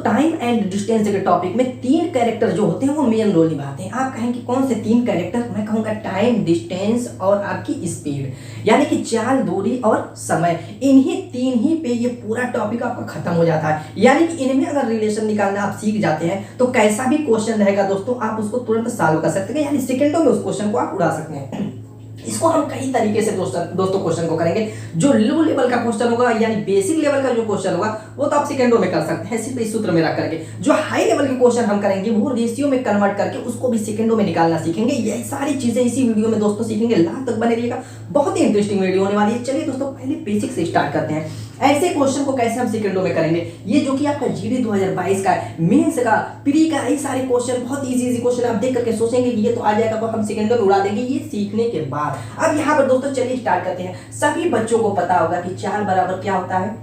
Time and distance के topic में तीन कैरेक्टर जो होते हैं वो मेन रोल निभाते हैं। आप कहेंगे कौन से तीन कैरेक्टर? मैं कहूँगा टाइम, डिस्टेंस और आपकी स्पीड, यानी कि चाल, दूरी और समय। इन्हीं तीन ही पे ये पूरा टॉपिक आपका खत्म हो जाता है। यानी कि इनमें अगर रिलेशन निकालना आप सीख जाते हैं तो कैसा भी क्वेश्चन रहेगा दोस्तों आप उसको तुरंत सॉल्व कर सकते हैं, यानी सेकंडों में उस क्वेश्चन को आप उड़ा सकते हैं। इसको हम कई तरीके से दोस्तों क्वेश्चन को करेंगे। जो लो लेवल का क्वेश्चन होगा यानी बेसिक लेवल का जो क्वेश्चन होगा वो तो आप सेकंडों में कर सकते हैं सिर्फ इस सूत्र में रख करके। जो हाई लेवल के क्वेश्चन हम करेंगे वो रेशियो में कन्वर्ट करके उसको भी सेकंडों में निकालना सीखेंगे। ये सारी चीजें इसी वीडियो में दोस्तों सीखेंगे। लास्ट तक बने रहिएगा, बहुत ही इंटरेस्टिंग वीडियो होने वाली है। चलिए दोस्तों पहले बेसिक से स्टार्ट करते हैं। ऐसे क्वेश्चन को कैसे हम सेकंडों में करेंगे, ये जो कि आपका जीडी 2022 का मेंस का प्री का ये सारे क्वेश्चन बहुत इजी क्वेश्चन आप देख करके सोचेंगे कि ये तो आ जाएगा तो हम सेकंडों में उड़ा देंगे, ये सीखने के बाद। अब यहाँ पर दोस्तों चलिए स्टार्ट करते हैं। सभी बच्चों को पता होगा कि चाल बराबर क्या होता है,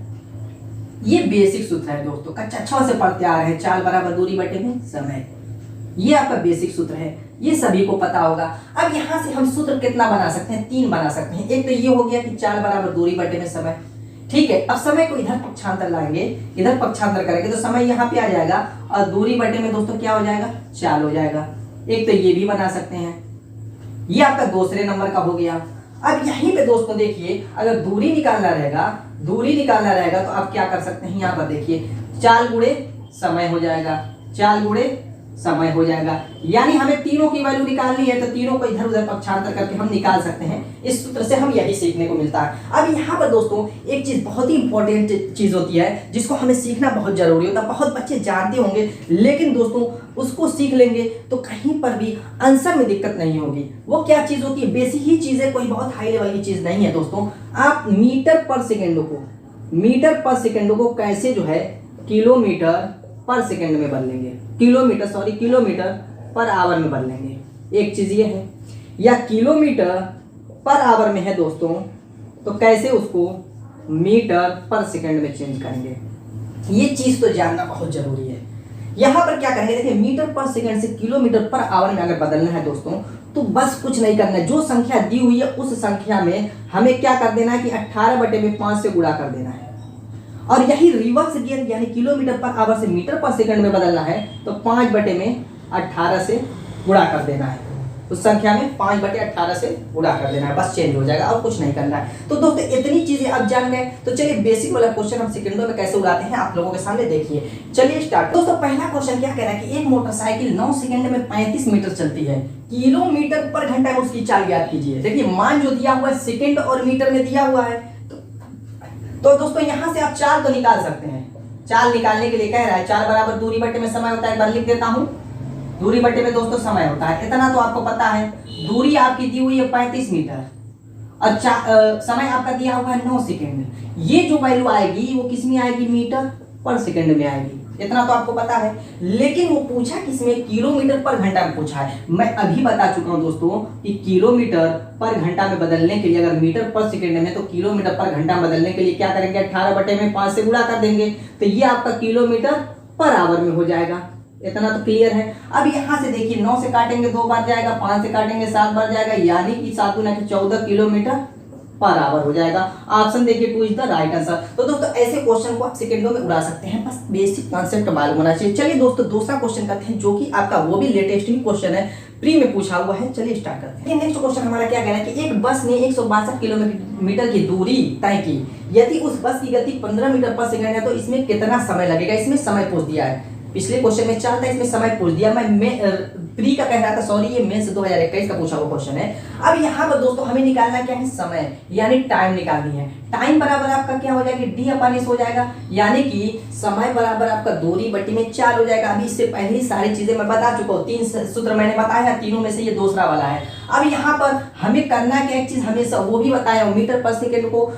ये बेसिक सूत्र है दोस्तों, कक्षा से पढ़ते आ रहे हैं। चाल बराबर दूरी बटे में समय, ये आपका बेसिक सूत्र है, ये सभी को पता होगा। अब यहाँ से हम सूत्र कितना बना सकते हैं? तीन बना सकते हैं। एक तो ये हो गया कि चाल बराबर दूरी बटे में समय, ठीक है। अब समय को इधर पक्षांतर लाएंगे, इधर पक्षांतर करेंगे तो समय यहाँ पे आ जाएगा और दूरी बटे में दोस्तों क्या हो जाएगा? चाल हो जाएगा। एक तो ये भी बना सकते हैं, ये आपका दूसरे नंबर का हो गया। अब यहीं पे दोस्तों देखिए, अगर दूरी निकालना रहेगा तो आप क्या कर सकते हैं? यहाँ पर देखिए, चाल गुणे समय हो जाएगा, चाल गुणे समय हो जाएगा। यानी हमें तीनों की वैल्यू निकालनी है तो तीनों को इधर उधर पक्षांतर करके हम निकाल सकते हैं। इस सूत्र से हम यही सीखने को मिलता है। अब यहाँ पर दोस्तों एक चीज बहुत ही इंपॉर्टेंट चीज होती है जिसको हमें सीखना बहुत जरूरी होता है। बहुत बच्चे जानते होंगे लेकिन दोस्तों उसको सीख लेंगे तो कहीं पर भी आंसर में दिक्कत नहीं होगी। वो क्या चीज होती है? बेसिक ही चीज है, कोई बहुत हाई लेवल की चीज नहीं है दोस्तों। आप मीटर पर सेकेंड को कैसे जो है किलोमीटर पर सेकंड में बदलेंगे, किलोमीटर पर आवर में बदलेंगे। एक चीज ये है, या किलोमीटर पर आवर में है दोस्तों तो कैसे उसको मीटर पर सेकंड में चेंज करेंगे, ये चीज तो जानना बहुत जरूरी है। यहां पर क्या करेंगे, देखिए मीटर पर सेकंड से किलोमीटर पर आवर में अगर बदलना है दोस्तों तो बस कुछ नहीं करना है। जो संख्या दी हुई है उस संख्या में हमें क्या कर देना है कि 18/5 से गुणा कर देना है। और यही रिवर्स गियर यानी किलोमीटर पर आवर से मीटर पर सेकंड में बदलना है तो 5/18 से गुणा कर देना है। उस संख्या में 5/18 से गुणा कर देना है, बस चेंज हो जाएगा और कुछ नहीं करना है। तो दोस्तों इतनी चीजें अब जान गए तो चलिए बेसिक वाला क्वेश्चन हम सेकंडों में कैसे उड़ाते हैं आप लोगों के सामने देखिए। चलिए स्टार्ट। दोस्तों पहला क्वेश्चन क्या कह रहा है कि एक मोटरसाइकिल 9 सेकंड में 35 मीटर चलती है, किलोमीटर पर घंटा में उसकी चाल ज्ञात कीजिए। देखिए मान जो दिया हुआ है सेकंड और मीटर में दिया हुआ है तो दोस्तों यहां से आप चाल तो निकाल सकते हैं। चाल निकालने के लिए कह रहा है चाल बराबर दूरी बटे में समय होता है। एक बार लिख देता हूं, दूरी बटे में दोस्तों समय होता है। इतना तो आपको पता है। दूरी आपकी दी हुई है 35 मीटर और समय आपका दिया हुआ है 9 सेकंड। ये जो वैल्यू आएगी वो किस में आएगी? मीटर पर सेकंड में आएगी। इतना तो आपको पता है। लेकिन वो पूछा किसमें? किलोमीटर पर घंटा में पूछा है। मैं अभी बता चुका हूं दोस्तों कि किलोमीटर पर घंटा में बदलने के लिए अगर मीटर पर सेकंड में तो किलोमीटर पर घंटा में बदलने के लिए क्या करेंगे? 18/5 से गुणा कर देंगे तो ये आपका किलोमीटर पर आवर में हो जाएगा। इतना तो क्लियर है। अब यहां से देखिए 9 से काटेंगे 2 बार जाएगा, 5 से काटेंगे 7 बार जाएगा, यानी कि 7 गुना 14 किलोमीटर पर आवर हो जाएगा। ऑप्शन देखिए 2 इज द राइट आंसर। तो दोस्तों ऐसे क्वेश्चन को आप सेकंडों में उड़ा सकते हैं, बस बेसिक कॉन्सेप्ट मालूम होना चाहिए। चलिए दोस्तों दूसरा क्वेश्चन करते हैं जो कि आपका वो भी लेटेस्ट ही क्वेश्चन है, प्री में पूछा हुआ है। चलिए स्टार्ट करते हैं। नेक्स्ट क्वेश्चन हमारा क्या कहना है कि एक बस ने 162 किलोमीटर की दूरी तय की, यदि उस बस की गति 15 मीटर पर सेकंड है तो इसमें कितना समय लगेगा? इसमें समय पूछ दिया है। पिछले क्वेश्चन में चाल था, इसमें समय पूछ दिया। मैं प्री का कह रहा था, सॉरी ये मेंस 2021 का पूछा हुआ क्वेश्चन है। अब यहाँ पर दोस्तों हमें निकालना क्या है? समय, यानी टाइम निकालनी है। टाइम बराबर आपका क्या हो जाएगा? d/s हो जाएगा, यानी कि समय बराबर आपका दूरी बटी में चाल हो जाएगा। अभी इससे पहले ही सारी चीजें मैं बता चुका हूँ, 3 सूत्र मैंने बताया, तीनों में से ये दूसरा वाला है। अब यहाँ पर हमें करना क्या एक चीज हमेशा वो भी बताया हूँ, मीटर पर सेकेंड को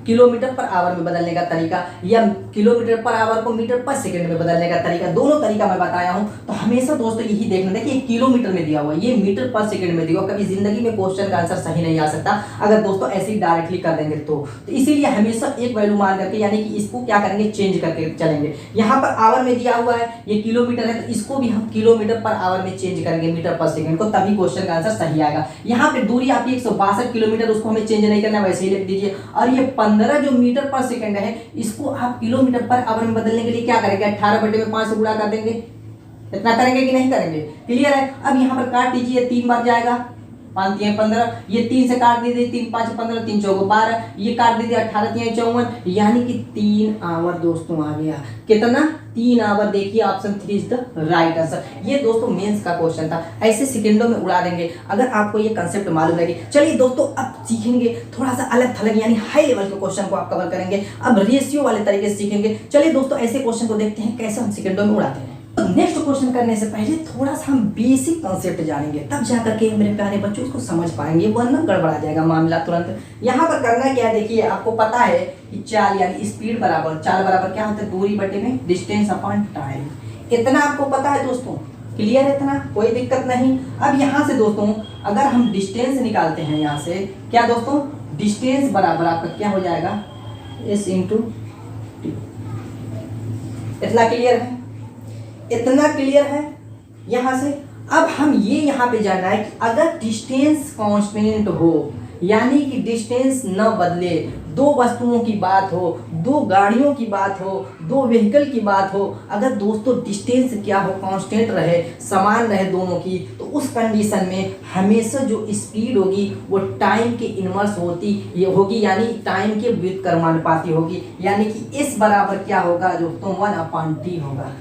किलोमीटर पर आवर में बदलने का तरीका या किलोमीटर पर आवर को मीटर पर सेकंड में बदलने का तरीका, दोनों तरीका मैं बताया हूं। तो हमेशा दोस्तों यही देखना, देखिए किलोमीटर में दिया हुआ है, ये मीटर पर सेकंड में दिया हुआ। कभी जिंदगी में क्वेश्चन का आंसर सही नहीं आ सकता अगर दोस्तों ऐसे ही डायरेक्टली कर देंगे तो इसीलिए हमेशा एक वैल्यू मान करके यानी कि इसको क्या करेंगे? चेंज करके चलेंगे। यहाँ पर आवर में दिया हुआ है, ये किलोमीटर है तो इसको भी हम किलोमीटर पर आवर में चेंज करेंगे मीटर पर सेकंड को, तभी क्वेश्चन का आंसर सही आएगा। यहाँ पे दूरी आपकी 162 किलोमीटर, उसको हमें चेंज नहीं करना, वैसे ही लिख दीजिए। और ये 15 15 जो मीटर पर सेकंड है इसको आप किलोमीटर पर आवर में बदलने के लिए क्या करेंगे, 18/5 से गुणा कर देंगे। इतना करेंगे कि नहीं करेंगे? क्लियर है। अब यहाँ पर काट दीजिए, 3 बार जाएगा, 5 3 15, ये 3 से काट दीजिए, 3 5 15, 3 4 12, ये काट दीजिए, 18 3 54, यानी कि 3 आवर दोस्तों आ गया। कितना? 3 आवर। देखिए option 3 is the right answer. ये दोस्तों मेंस का क्वेश्चन था, ऐसे सेकंडों में उड़ा देंगे अगर आपको ये कंसेप्ट मालूम लगे। चलिए दोस्तों अब सीखेंगे थोड़ा सा अलग थलग यानी हाई लेवल के क्वेश्चन को आप कवर करेंगे। अब रेशियो वाले तरीके से सीखेंगे। चलिए दोस्तों ऐसे क्वेश्चन को देखते हैं कैसे हम सेकंडों में उड़ाते हैं। नेक्स्ट क्वेश्चन करने से पहले थोड़ा सा हम बेसिक कॉन्सेप्ट जानेंगे, तब जाकर के मेरे प्यारे बच्चों इसको समझ पाएंगे, वरना गड़बड़ा जाएगा मामला तुरंत। यहाँ पर करना क्या है, देखिए आपको पता है कि चाल यानी स्पीड बराबर, चाल बराबर क्या होता है, दूरी बटे में डिस्टेंस अपॉन टाइम। इतना आपको पता है दोस्तों, क्लियर है, इतना कोई दिक्कत नहीं। अब यहाँ से दोस्तों अगर हम डिस्टेंस निकालते हैं यहाँ से, क्या दोस्तों, डिस्टेंस बराबर आपका क्या हो जाएगा, s इंटू टी। इतना क्लियर है, इतना क्लियर है यहाँ से। अब हम ये यहाँ पे जानना है कि अगर डिस्टेंस कांस्टेंट हो यानी कि डिस्टेंस न बदले, दो वस्तुओं की बात हो, दो गाड़ियों की बात हो, दो व्हीकल की बात हो, अगर दोस्तों डिस्टेंस क्या हो, कांस्टेंट रहे, समान रहे दोनों की, तो उस कंडीशन में हमेशा जो स्पीड होगी वो टाइम के इनवर्स होगी यानी टाइम के व्युत्क्रमानुपाती होगी, यानी कि इस बराबर क्या होगा दोस्तों, 1/t होगा,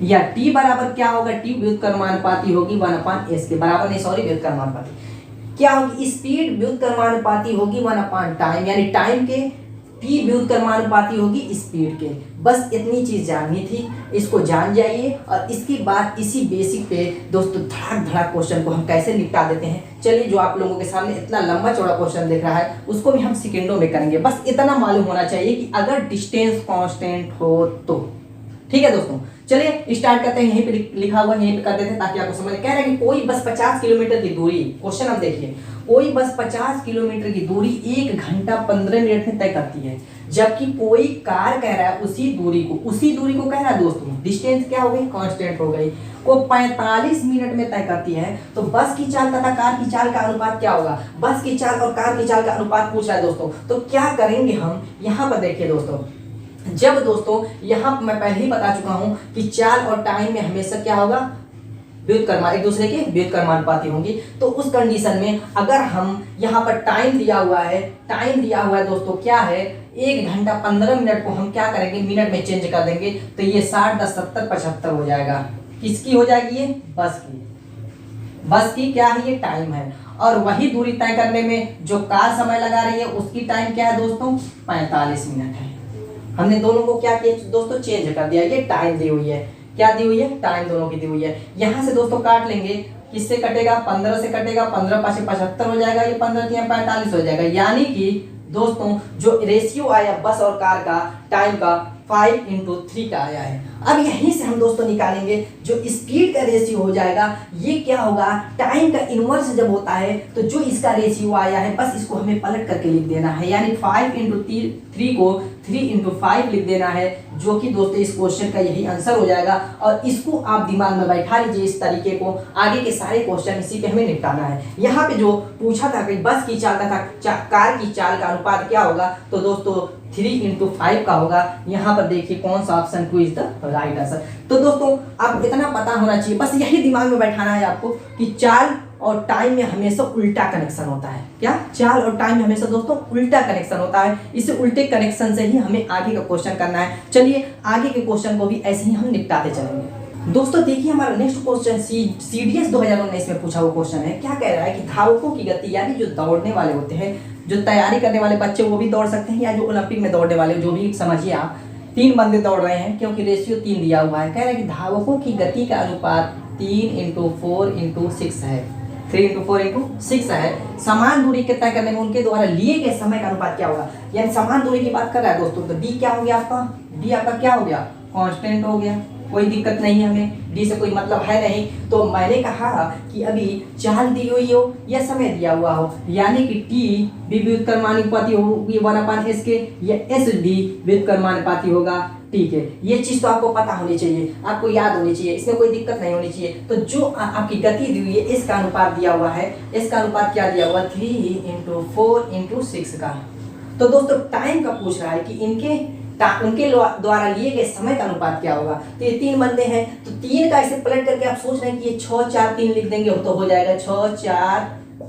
या t बराबर क्या होगा, t व्युत्क्रमानुपाती होगी 1/s के बराबर, नहीं सॉरी व्युत्क्रमानुपाती क्या होगी, स्पीड व्युत्क्रमानुपाती होगी 1/टाइम, यानी टाइम के t व्युत्क्रमानुपाती होगी स्पीड के। बस इतनी चीज जाननी थी, इसको जान जाइए और इसके बाद इसी बेसिक पे दोस्तों धड़ाक धड़ाक क्वेश्चन को हम कैसे निपटा देते हैं। चलिए जो आप लोगों के सामने इतना लंबा चौड़ा क्वेश्चन दिख रहा है उसको भी हम सेकेंडों में करेंगे। बस इतना मालूम होना चाहिए कि अगर डिस्टेंस कांस्टेंट हो तो, ठीक है दोस्तों। चलिए स्टार्ट करते हैं, यहीं पे लिखा हुआ यहीं पे कर देते हैं ताकि आपको समझ। कह रहे हैं कि कोई बस 50 किलोमीटर की दूरी, क्वेश्चन आप देखिए, कोई बस 50 किलोमीटर की दूरी 1 घंटा 15 मिनट में तय करती है, जबकि कोई कार कह रहा है उसी दूरी को कह रहा है दोस्तों, डिस्टेंस क्या हो गई, कांस्टेंट हो गई, को 45 मिनट में तय करती है, तो बस की चाल तथा कार की चाल का अनुपात क्या होगा, बस की चाल और कार की चाल का अनुपात पूछ रहा है दोस्तों। तो क्या करेंगे हम, यहाँ पर देखिए दोस्तों, जब दोस्तों यहाँ मैं पहले ही बता चुका हूं कि चाल और टाइम में हमेशा क्या होगा, एक दूसरे के व्युत्क्रमानुपाती होंगी। तो उस कंडीशन में अगर हम यहाँ पर टाइम दिया हुआ है दोस्तों क्या है, 1 घंटा 15 मिनट को हम क्या करेंगे, मिनट में चेंज कर देंगे, तो ये 60 10 70 75 हो जाएगा। किसकी हो जाएगी ये, बस की क्या है, ये टाइम है। और वही दूरी तय करने में जो कार समय लगा रही है उसकी टाइम क्या है दोस्तों, 45 मिनट है। हमने दोनों को क्या किया दोस्तों, चेंज कर दिया, ये टाइम दी हुई है, क्या दी हुई है, टाइम दोनों की दी हुई है। यहाँ से दोस्तों काट लेंगे, किससे कटेगा, 15 से कटेगा, 15 5 75 हो जाएगा, ये 15 3 45 हो जाएगा, यानी कि दोस्तों जो रेशियो आया बस और कार का टाइम का 5:3 का आया है। अब यहीं से हम दोस्तों निकालेंगे जो स्पीड का रेशियो हो जाएगा, ये क्या होगा, टाइम का इनवर्स जब होता है तो जो इसका रेशियो आया है बस इसको हमें पलट करके लिख देना है, यानी 5:3 को 3:5 लिख देना है, जो कि दोस्तों इस क्वेश्चन का यही आंसर हो जाएगा। और इसको आप दिमाग में बैठा लीजिए इस तरीके को, आगे के सारे क्वेश्चन इसी पे हमें निपटाना है। यहाँ पे जो पूछा था कि बस की चाल तथा कार की चाल का अनुपात क्या होगा, तो दोस्तों 3:5 का होगा। यहाँ पर देखिए कौन सा option 2 is the right answer. तो दोस्तों आप इतना पता होना चाहिए, बस यही दिमाग में बैठाना है आपको कि चाल और टाइम में हमेशा उल्टा कनेक्शन होता है। क्या, चाल और टाइम में हमेशा दोस्तों उल्टा कनेक्शन होता है। इसे उल्टे कनेक्शन से ही हमें आगे का क्वेश्चन करना है। चलिए आगे के क्वेश्चन को भी ऐसे ही हम निपटाते चलेंगे। दोस्तों देखिए हमारा नेक्स्ट क्वेश्चन CDS 2019 में पूछा हुआ क्वेश्चन है। क्या कह रहा है कि धावकों की गति, यानी जो दौड़ने वाले होते हैं, जो तैयारी करने वाले बच्चे वो भी दौड़ सकते हैं, या जो ओलंपिक में दौड़ने वाले, जो भी समझिए आप, 3 बंदे दौड़ रहे हैं क्योंकि रेशियो 3 दिया हुआ है। कह रहे हैं कि धावकों की गति का अनुपात 3:4:6 है, 3:4:6 है। समान दूरी के तय करने में उनके द्वारा लिए गए समय का अनुपात क्या होगा, यानी समान दूरी की बात कर रहा है दोस्तों। तो डी क्या हो गया आपका, डी आपका क्या हो गया, कांस्टेंट हो गया, कोई दिक्कत नहीं है, हमें डी से कोई मतलब है नहीं। तो मैंने कहा कि अभी चाल दी हुई हो या समय दिया हुआ हो, यानी कि टी भी व्युत्क्रमानुपाती होगी 1/s के, या एस डी व्युत्क्रमानुपाती होगा। ठीक है, ये चीज तो आपको पता होनी चाहिए, आपको याद होनी चाहिए, इसमें कोई दिक्कत नहीं होनी चाहिए। तो जो आपकी गति दी हुई है इसका अनुपात दिया हुआ है, इसका अनुपात क्या दिया हुआ, 3:4:6 का। तो दोस्तों टाइम का पूछ रहा है कि उनके द्वारा लिए गए समय का अनुपात क्या होगा। तो ये 3 बंदे हैं, तो 3 का ऐसे पलट करके आप सोच रहे हैं कि ये 6 4 3 लिख देंगे तो हो जाएगा, 6 4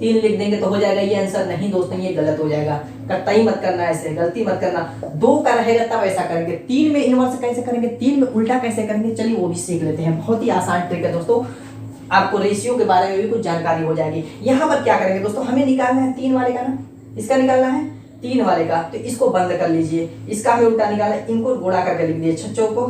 3 लिख देंगे तो हो जाएगा। ये आंसर नहीं दोस्तों, ये गलत हो जाएगा। कतई मत करना, ऐसे गलती मत करना। 2 का रहेगा तब ऐसा करेंगे। 3 में इनवर्स कैसे करेंगे, 3 में उल्टा कैसे करेंगे, चलिए वो भी सीख लेते हैं। बहुत ही आसान ट्रिक है दोस्तों, आपको रेशियो के बारे में भी कुछ जानकारी हो जाएगी। यहाँ पर क्या करेंगे दोस्तों, हमें निकालना है 3 वाले का ना, इसका निकालना है 3 वाले का, तो इसको बंद कर लीजिए। इसका हमें उल्टा निकालना है, इनको गुणा करके लिख दिए 6 चौको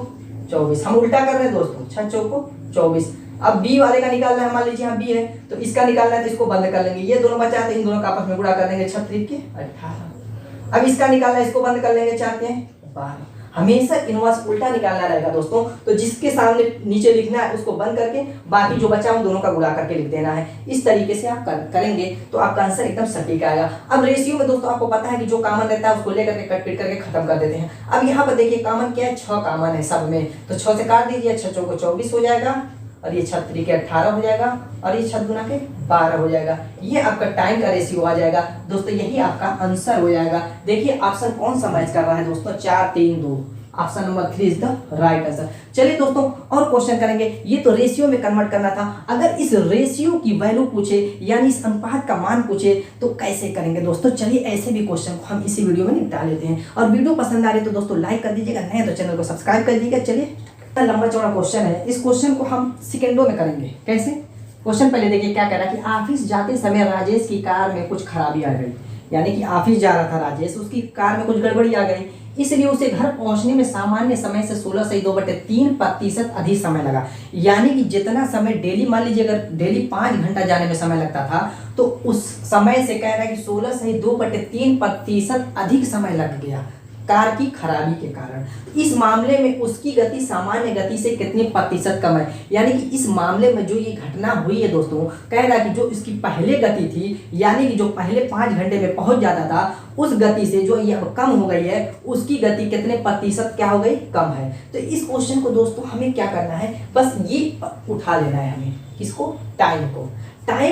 24। हम उल्टा कर रहे हैं दोस्तों, 6 चौको 24। अब बी वाले का निकालना है, मान लीजिए यहाँ बी है तो इसका निकालना है, तो इसको बंद कर लेंगे। ये दोनों बचा है, इन दोनों का आपस में गुणा कर देंगे, 36 के 18। अब इसका निकालना है, इसको बंद कर लेंगे, 4 के 12। हमेशा इनवर्स उल्टा निकालना रहेगा दोस्तों। तो जिसके सामने नीचे लिखना है उसको बंद करके बाकी जो बचा उन दोनों का गुणा करके लिख देना है। इस तरीके से आप करेंगे तो आपका आंसर एकदम सटीक आएगा। अब रेशियो में दोस्तों आपको पता है कि जो कॉमन रहता है उसको लेकर के कट पीट करके खत्म कर देते हैं। अब यहाँ पर देखिए कॉमन क्या है, 6 कॉमन है सब में, तो 6 से काट दीजिए, 6 चौको 24 हो जाएगा, और ये 36 के 18 हो जाएगा, और ये 6 गुना के 12 हो जाएगा। ये आपका टाइम का रेशियो आ जाएगा दोस्तों, यही आपका आंसर हो जाएगा। देखिए ऑप्शन कौन सा मैच कर रहा है दोस्तों, 4 3 2। Option number 3 is the right answer. चलिए दोस्तों और क्वेश्चन करेंगे। ये तो रेशियो में कन्वर्ट करना था, अगर इस रेशियो की वैल्यू पूछे यानी इस अनुपात का मान पूछे तो कैसे करेंगे दोस्तों। चलिए ऐसे भी क्वेश्चन को हम इसी वीडियो में निपटा लेते हैं। और वीडियो पसंद आ रही तो दोस्तों लाइक कर दीजिएगा, नए तो चैनल को सब्सक्राइब कर दीजिएगा। चलिए लंबा चौड़ा क्वेश्चन है, इस क्वेश्चन को हम सेकेंडों में करेंगे। कैसे, क्वेश्चन पहले देखिए क्या कह रहा है कि ऑफिस जाते समय राजेश की कार में कुछ खराबी आ गई। यानी कि ऑफिस जा रहा था राजेश, उसकी कार में कुछ गड़बड़ी आ गई, इसलिए उसे घर पहुंचने में सामान्य समय से 16.3% अधिक समय लगा। यानी कि जितना समय डेली, मान लीजिए अगर डेली 5 घंटा जाने में समय लगता था तो उस समय से कह रहा है कि 16.2% अधिक समय लग गया कार की खराबी के कारण। इस मामले में उसकी गति सामान्य गति से कितने प्रतिशत कम है। यानी कि इस मामले में जो ये घटना हुई है दोस्तों, कह रहा है कि जो इसकी पहले गति थी, यानी कि जो पहले 5 घंटे में पहुंच जाता था, उस गति से जो ये अब कम हो गई है, उसकी गति कितने प्रतिशत क्या हो गई, कम है। तो इस क्वेश्चन को दोस्तों हमें क्या करना है, बस ये उठा लेना है हमें, किसको, टाइम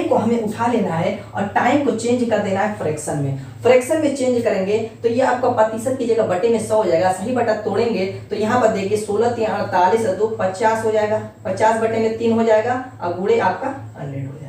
को हमें उठा लेना है और टाइम को चेंज कर देना है फ्रैक्शन में। फ्रैक्शन में चेंज करेंगे तो ये आपका प्रतिशत की जगह बटे में 100 हो जाएगा। सही बटा तोड़ेंगे तो यहाँ पर देखिए 16 3 48 और 2 50 हो जाएगा, 50 बटे में 3 हो जाएगा, और गुणे आपका 100 हो जाएगा।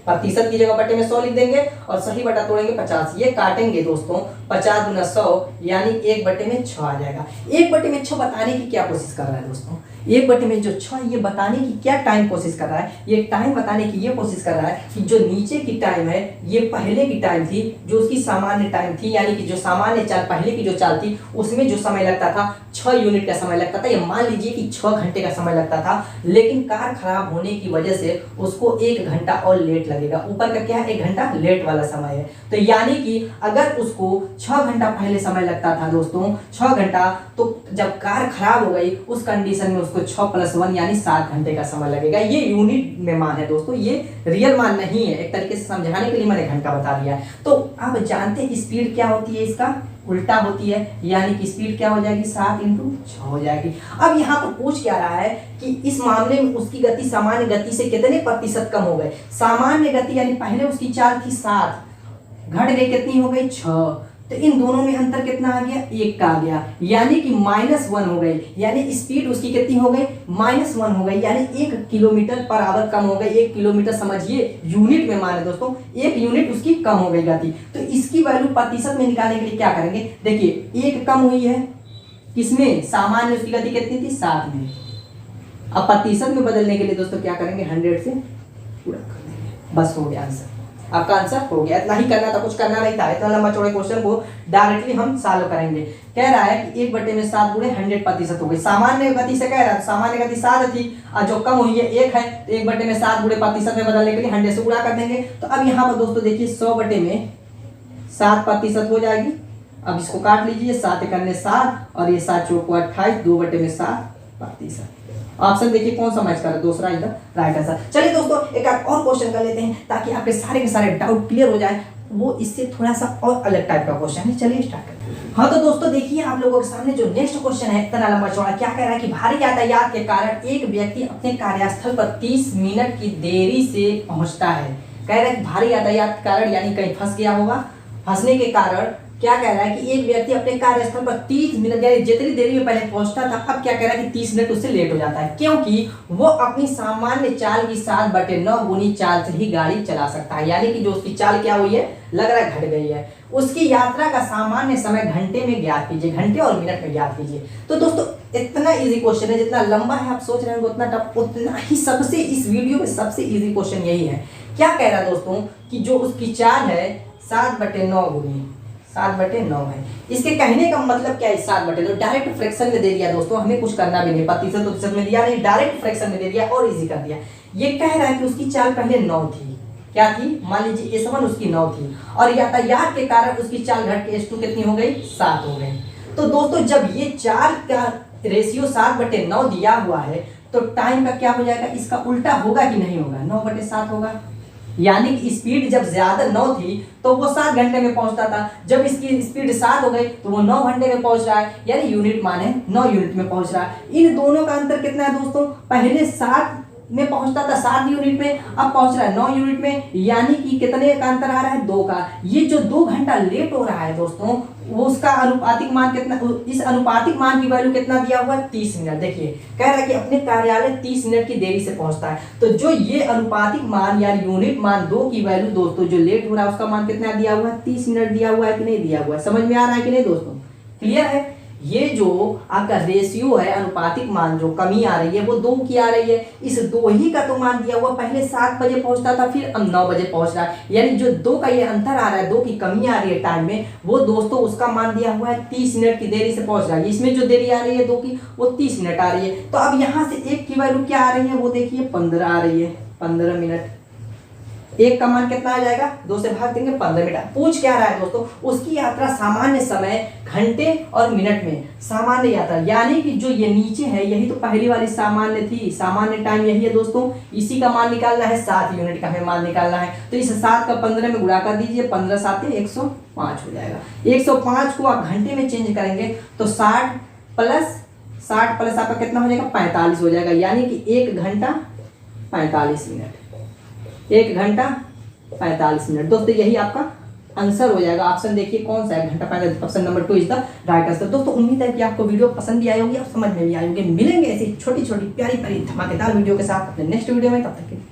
प्रतिशत की जगह बटे में 100 लिख देंगे और सही बटा तोड़ेंगे 50। ये काटेंगे दोस्तों, 50 गुना 100 यानी 1 बटे में 6 आ जाएगा। 1 बटे में 6 बताने की क्या कोशिश कर रहा है दोस्तों, 1 बटे में जो 6 ये बताने की क्या टाइम कोशिश कर रहा है, ये टाइम बताने की ये कोशिश कर रहा है कि जो नीचे की टाइम है ये पहले की टाइम थी, जो उसकी सामान्य टाइम थी, यानी कि जो सामान्य चाल पहले की जो चाल थी उसमें जो समय लगता था 6 यूनिट का समय लगता था, ये मान लीजिए कि 6 घंटे का समय लगता था, लेकिन कार खराब होने की वजह से उसको 1 घंटा और लेट लगेगा। ऊपर का क्या है, 1 घंटा लेट वाला समय है। तो यानी कि अगर उसको 6 घंटा पहले समय लगता था दोस्तों, 6 घंटा, तो जब कार खराब हो गई उस कंडीशन में उसको 6 + 1 यानी 7 घंटे का समय लगेगा। ये यूनिट में मान है दोस्तों, ये रियल मान नहीं है। एक तरीके से समझाने के लिए मैंने घंटा बता दिया। तो आप जानते हैं स्पीड क्या होती है, इसका उल्टा होती है, यानी कि स्पीड क्या हो जाएगी, 7 × 6 हो जाएगी। अब यहाँ पर पूछ क्या रहा है कि इस मामले में उसकी गति सामान्य गति से कितने प्रतिशत कम हो गए। सामान्य गति यानी पहले उसकी चाल थी 7, घट गई कितनी हो गई, 6। तो इन दोनों में अंतर कितना आ गया, 1 का आ गया, यानी कि -1 हो गई। यानी स्पीड उसकी कितनी हो गई, -1 हो गई, यानी 1 km/h कम हो गई। 1 किलोमीटर समझिए यूनिट में माने दोस्तों, 1 यूनिट उसकी कम हो गई गति। तो इसकी वैल्यू प्रतिशत में निकालने के लिए क्या करेंगे, देखिए 1 कम हुई है किसमें, सामान्य उसकी गति कितनी थी, 7 में। अब प्रतिशत में बदलने के लिए दोस्तों क्या करेंगे, 100 से पूरा कर देंगे, बस हो गया आंसर। आपका आंसर हो गया। इतना ही करना था, कुछ करना नहीं था। इतना लंबा चौड़े क्वेश्चन को डायरेक्टली हम सॉल्व करेंगे। कह रहा है कि 1 बटे में 7 गुणे 100% हो गई। सामान्य गति से कह रहा है, सामान्य गति 7 थी और जो कम हुई है 1 है, तो 1 बटे में 7 गुणे प्रतिशत में बदलने के लिए 100 से गुणा कर देंगे। तो अब यहाँ पर दोस्तों देखिए 100 बटे में 7% हो जाएगी। अब इसको काट लीजिए, 7 × 7 और ये 7 चौको 28, 2 बटे में 7%। ऑप्शन देखिए कौन सा मैच कर रहा है, दूसरा इधर राइट आंसर। चलिए दोस्तों एक और क्वेश्चन कर लेते हैं ताकि आपके सारे के सारे डाउट क्लियर हो जाए। वो इससे थोड़ा सा और अलग टाइप का क्वेश्चन है। चलिए स्टार्ट करते हैं। हाँ तो दोस्तों देखिए आप लोगों के सामने जो नेक्स्ट क्वेश्चन है इतना लंबा चौड़ा, क्या कह रहा है कि भारी यातायात के कारण एक व्यक्ति अपने कार्यस्थल पर 30 मिनट की देरी से पहुंचता है। कह रहा है कि भारी यातायात के कारण यानी कहीं फंस गया होगा, फंसने के कारण क्या कह रहा है कि एक व्यक्ति अपने कार्यस्थल पर 30 मिनट यानी जितनी देरी में पहले पहुंचता था, अब क्या कह रहा है कि 30 मिनट उससे लेट हो जाता है, क्योंकि वो अपनी सामान्य चाल की 7/9 गुनी चाल से ही गाड़ी चला सकता है। यानी कि जो उसकी चाल क्या हुई है, लग रहा है घट गई है। उसकी यात्रा का सामान्य समय घंटे में ज्ञात कीजिए, घंटे और मिनट में ज्ञात कीजिए। तो दोस्तों इतना इजी क्वेश्चन है, जितना लंबा है आप सोच रहे होंगे उतना टफ, उतना ही सबसे इस वीडियो में सबसे इजी क्वेश्चन यही है। क्या कह रहा है दोस्तों कि जो उसकी चाल है 7/9 गुनी 7/9 है। इसके कहने का मतलब क्या है, 7/9 डायरेक्ट फ्रैक्शन में दे दिया दोस्तों, हमें कुछ करना भी नहीं, प्रतिशत में दिया नहीं, डायरेक्ट फ्रैक्शन में दे दिया और इजी कर दिया। ये कह रहा है कि उसकी चाल पहले 9 थी, क्या थी, मान लीजिए S1 उसकी 9 थी और यातायात के कारण उसकी चाल घट के S2 कितनी हो गई, 7 हो गई। तो दोस्तों जब ये चाल का रेशियो 7/9 दिया हुआ है तो टाइम का क्या हो जाएगा, इसका उल्टा होगा कि नहीं होगा, 9/7 होगा। यानी कि स्पीड जब ज्यादा 9 थी तो वो 7 घंटे में पहुंचता था, जब इसकी स्पीड 7 हो गई तो वो 9 घंटे में पहुंच रहा है, यानी यूनिट माने 9 यूनिट में पहुंच रहा है। इन दोनों का अंतर कितना है दोस्तों, पहले 7 में पहुंचता था 7 यूनिट में, अब पहुंच रहा है 9 यूनिट में, यानी कि कितने का अंतर आ रहा है, 2 का। ये जो 2 घंटा लेट हो रहा है दोस्तों, वो उसका अनुपातिक मान कितना, इस अनुपातिक मान की वैल्यू कितना दिया हुआ है, 30 मिनट। देखिए कह रहा है कि अपने कार्यालय 30 मिनट की देरी से पहुंचता है, तो जो ये अनुपातिक मान या यूनिट मान 2 की वैल्यू दोस्तों जो लेट हो रहा है उसका मान कितना दिया हुआ है, 30 मिनट दिया हुआ है कि नहीं दिया हुआ है, समझ में आ रहा है कि नहीं दोस्तों, क्लियर है। ये जो आपका रेशियो है, अनुपातिक मान जो कमी आ रही है वो 2 की आ रही है, इस 2 ही का तो मान दिया हुआ, पहले 7 बजे पहुंचता था फिर अब 9 बजे पहुंच रहा है, यानी जो 2 का ये अंतर आ रहा है, 2 की कमी आ रही है टाइम में, वो दोस्तों उसका मान दिया हुआ है 30 मिनट की देरी से पहुंच रहा है। इसमें जो देरी आ रही है 2 की, वो 30 मिनट आ रही है। तो अब यहाँ से 1 की वैल्यू क्या आ रही है, वो देखिए 15 आ रही है, 15 मिनट। 1 का मान कितना आ जाएगा, 2 से भाग देंगे 15 मिनट। पूछ क्या रहा है दोस्तों, उसकी यात्रा सामान्य समय घंटे और मिनट में, सामान्य यात्रा यानी कि जो ये नीचे है यही तो पहली वाली सामान्य थी, सामान्य टाइम यही है दोस्तों, इसी का मान निकालना है, 7 यूनिट का हमें मान निकालना है। तो इस 7 का 15 में गुणा कर दीजिए, 15 7 105 हो जाएगा। 105 को आप घंटे में चेंज करेंगे तो 60 प्लस आपका कितना हो जाएगा, 45 हो जाएगा, यानी कि 1 घंटा 45 मिनट, 1 घंटा 45 मिनट। दोस्तों यही आपका आंसर हो जाएगा। ऑप्शन देखिए कौन सा है, घंटा 45, option number 2 is the right answer. दोस्तों उम्मीद है कि आपको वीडियो पसंद भी आई होगी और समझ में भी आई होगी। मिलेंगे ऐसी छोटी छोटी प्यारी प्यारी धमाकेदार वीडियो के साथ अपने नेक्स्ट वीडियो में, तब तक के लिए